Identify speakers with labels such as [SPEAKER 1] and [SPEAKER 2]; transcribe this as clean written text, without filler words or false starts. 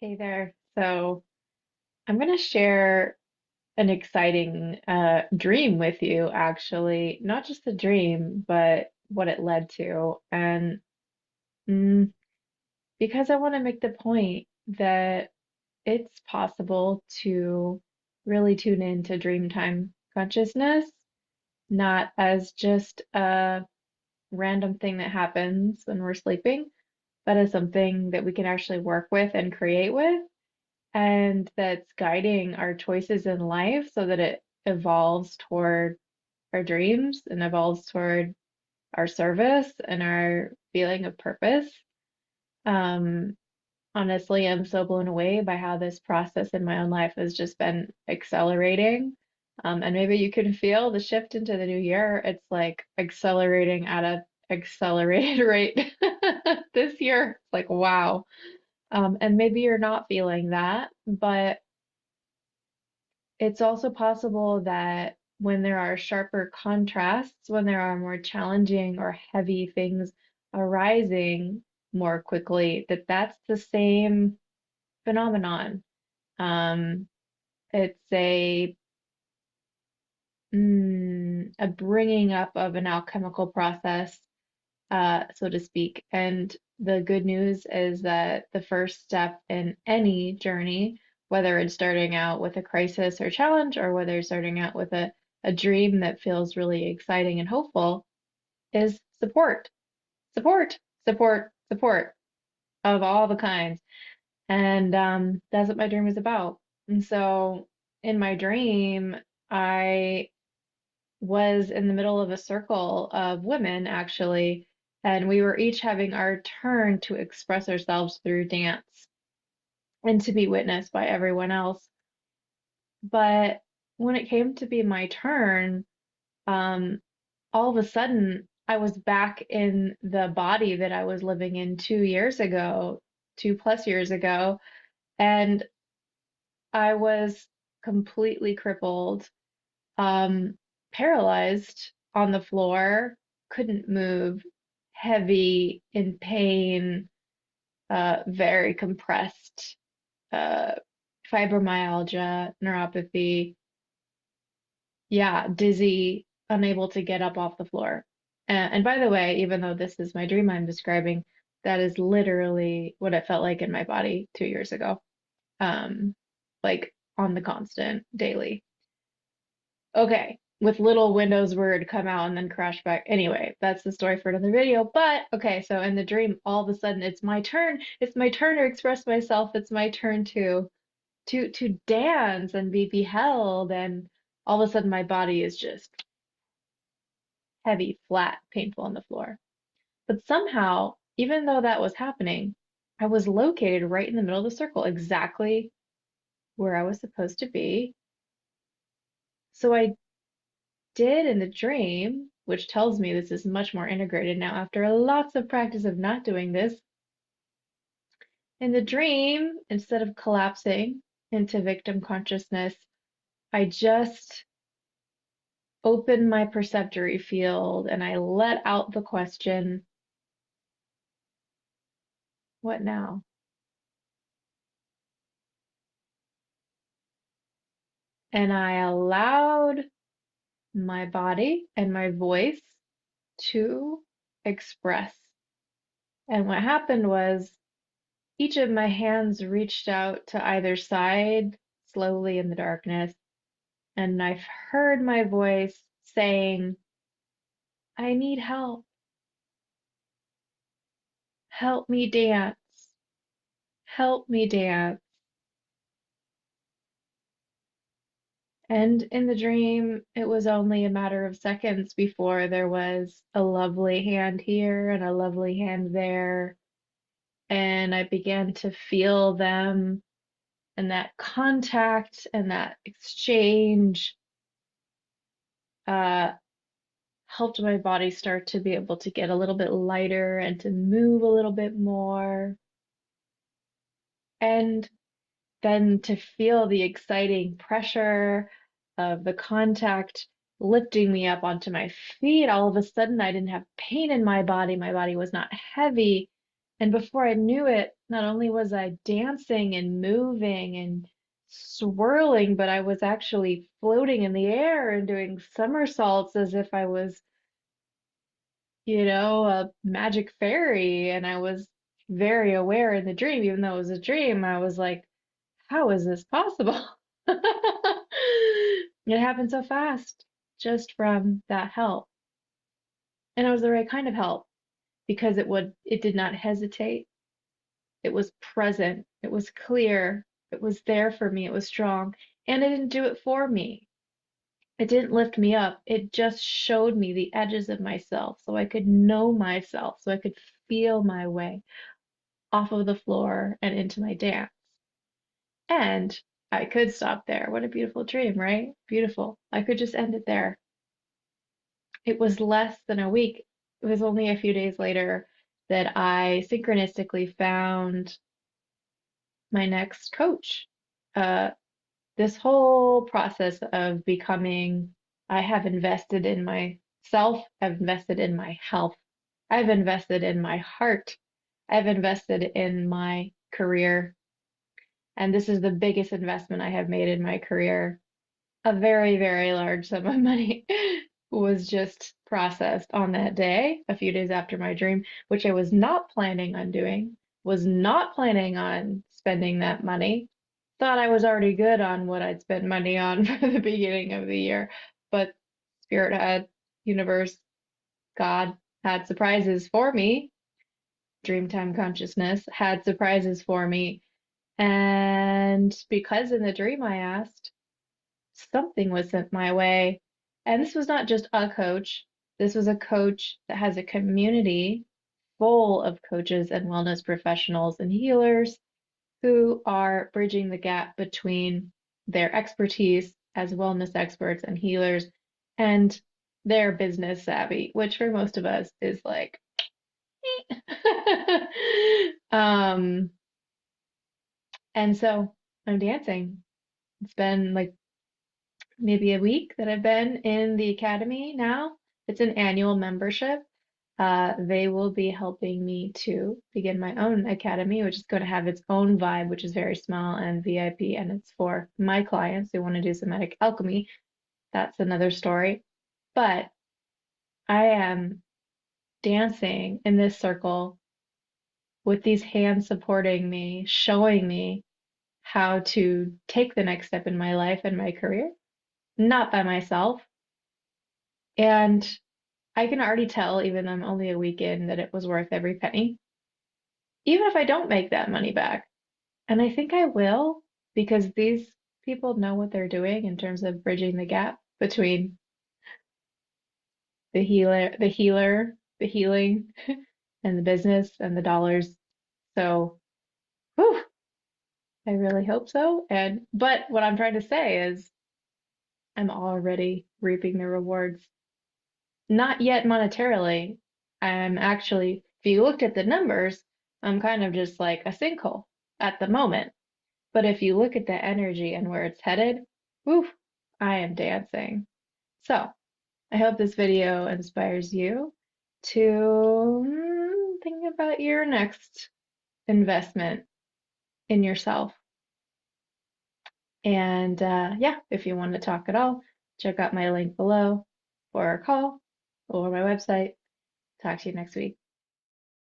[SPEAKER 1] Hey there. So I'm going to share an exciting dream with you, actually. Not just a dream, but what it led to. And mm, because I want to make the point that it's possible to really tune into dreamtime consciousness, not as just a random thing that happens when we're sleeping, but as something that we can actually work with and create with, and that's guiding our choices in life so that it evolves toward our dreams and evolves toward our service and our feeling of purpose. Um, Honestly, I'm so blown away by how this process in my own life has just been accelerating. And maybe you can feel the shift into the new year. It's like accelerating at a accelerated rate this year. It's like, wow. And maybe you're not feeling that, but it's also possible that when there are sharper contrasts, when there are more challenging or heavy things arising more quickly, that's the same phenomenon. Um, it's a bringing up of an alchemical process, so to speak. And the good news is that the first step in any journey, whether it's starting out with a crisis or challenge, or whether it's starting out with a dream that feels really exciting and hopeful, is support, support, support, support of all the kinds. And that's what my dream is about. And so in my dream, I was in the middle of a circle of women, actually, and we were each having our turn to express ourselves through dance and to be witnessed by everyone else. But when it came to be my turn, um, all of a sudden, I was back in the body that I was living in 2 years ago, 2+ years ago, and I was completely crippled, um, paralyzed on the floor, couldn't move, heavy, in pain, very compressed, uh, fibromyalgia, neuropathy, yeah, dizzy, unable to get up off the floor. And by the way, even though this is my dream I'm describing, that is literally what it felt like in my body 2 years ago. Like on the constant, daily. Okay, with little windows where it'd come out and then crash back. Anyway, that's the story for another video. But okay, so in the dream, all of a sudden it's my turn. It's my turn to express myself. It's my turn to dance and be beheld. And all of a sudden my body is just heavy, flat, painful on the floor. But somehow, even though that was happening, I was located right in the middle of the circle, exactly where I was supposed to be. So I did in the dream, which tells me this is much more integrated now after lots of practice of not doing this. In the dream, instead of collapsing into victim consciousness, I just opened my perceptory field and I let out the question, what now? And I allowed my body and my voice to express. And what happened was each of my hands reached out to either side slowly in the darkness, and I heard my voice saying, I need help. Help me dance. Help me dance. And in the dream, it was only a matter of seconds before there was a lovely hand here and a lovely hand there. And I began to feel them, and that contact and that exchange uh, helped my body start to be able to get a little bit lighter and to move a little bit more. And then to feel the exciting pressure of the contact lifting me up onto my feet. All of a sudden, I didn't have pain in my body. My body was not heavy. And before I knew it, not only was I dancing and moving and swirling, but I was actually floating in the air and doing somersaults as if I was, a magic fairy. And I was very aware in the dream, even though it was a dream, I was like, how is this possible? It happened so fast just from that help. And it was the right kind of help because it did not hesitate. It was present. It was clear. It was there for me. It was strong. And it didn't do it for me. It didn't lift me up. It just showed me the edges of myself so I could know myself, so I could feel my way off of the floor and into my dance. And I could stop there. What a beautiful dream, right? Beautiful. I could just end it there. It was less than a week. It was only a few days later that I synchronistically found my next coach. Uh, this whole process of becoming, I have invested in myself, I've invested in my health, I've invested in my heart, I've invested in my career. And this is the biggest investment I have made in my career. A very, very large sum of money was just processed on that day, a few days after my dream, which I was not planning on doing, was not planning on spending that money. Thought I was already good on what I'd spent money on for the beginning of the year, but Spirit had, universe, God had surprises for me. Dreamtime consciousness had surprises for me. And because in the dream I asked, something was sent my way. And this was not just a coach, this was a coach that has a community full of coaches and wellness professionals and healers who are bridging the gap between their expertise as wellness experts and healers and their business savvy, which for most of us is like, um, and so I'm dancing. It's been like maybe a week that I've been in the academy now. It's an annual membership. They will be helping me to begin my own academy, which is going to have its own vibe, which is very small and VIP, and it's for my clients who want to do somatic alchemy. That's another story. But I am dancing in this circle with these hands supporting me, showing me how to take the next step in my life and my career, not by myself. And I can already tell, even though I'm only a week in, that it was worth every penny, even if I don't make that money back. And I think I will because these people know what they're doing in terms of bridging the gap between the healing, and the business and the dollars. So, whew, I really hope so. But what I'm trying to say is I'm already reaping the rewards. Not yet monetarily. I'm actually, if you looked at the numbers, I'm kind of just like a sinkhole at the moment. But if you look at the energy and where it's headed, woof, I am dancing. So I hope this video inspires you to think about your next investment in yourself. And yeah, if you want to talk at all, check out my link below for a call or my website. Talk to you next week.